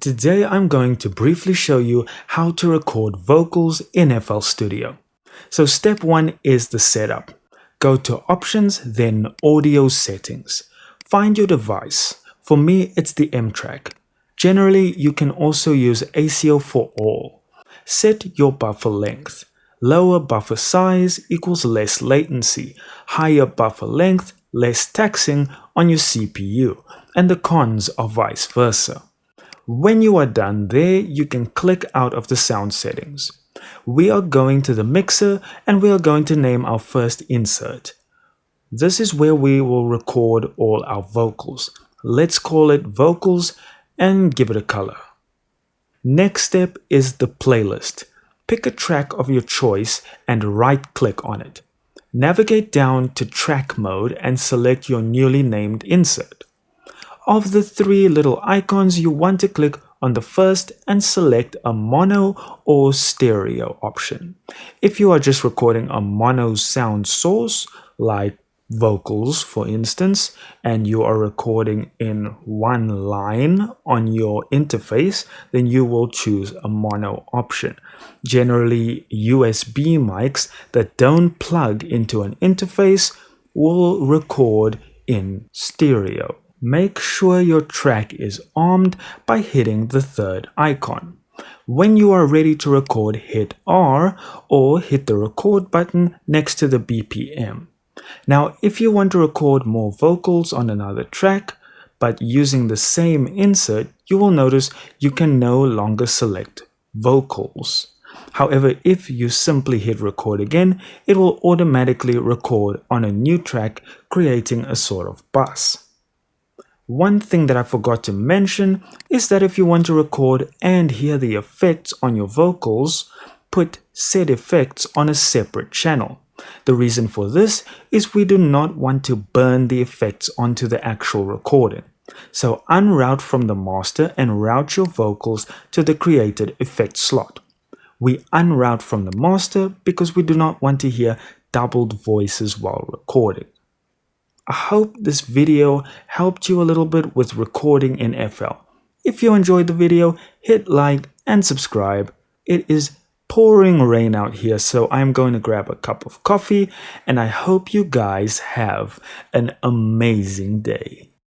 Today I'm going to briefly show you how to record vocals in FL Studio. So step 1 is the setup. Go to Options, then Audio Settings. Find your device. For me, it's the M-Track. Generally, you can also use ACO for all. Set your buffer length. Lower buffer size equals less latency. Higher buffer length, less taxing on your CPU. And the cons are vice versa. When you are done there, you can click out of the sound settings. We are going to the mixer and we are going to name our first insert. This is where we will record all our vocals. Let's call it vocals and give it a color. Next step is the playlist. Pick a track of your choice and right click on it. Navigate down to track mode and select your newly named insert. Of the 3 little icons, you want to click on the first and select a mono or stereo option. If you are just recording a mono sound source, like vocals for instance, and you are recording in one line on your interface, then you will choose a mono option. Generally, USB mics that don't plug into an interface will record in stereo. Make sure your track is armed by hitting the third icon. When you are ready to record, hit R or hit the record button next to the BPM. Now, if you want to record more vocals on another track, but using the same insert, you will notice you can no longer select vocals. However, if you simply hit record again, it will automatically record on a new track, creating a sort of bus. One thing that I forgot to mention is that if you want to record and hear the effects on your vocals, put Set Effects on a separate channel. The reason for this is we do not want to burn the effects onto the actual recording. So unroute from the master and route your vocals to the created effect slot. We unroute from the master because we do not want to hear doubled voices while recording. I hope this video helped you a little bit with recording in FL. If you enjoyed the video, hit like and subscribe. It is pouring rain out here, so I'm going to grab a cup of coffee, and I hope you guys have an amazing day.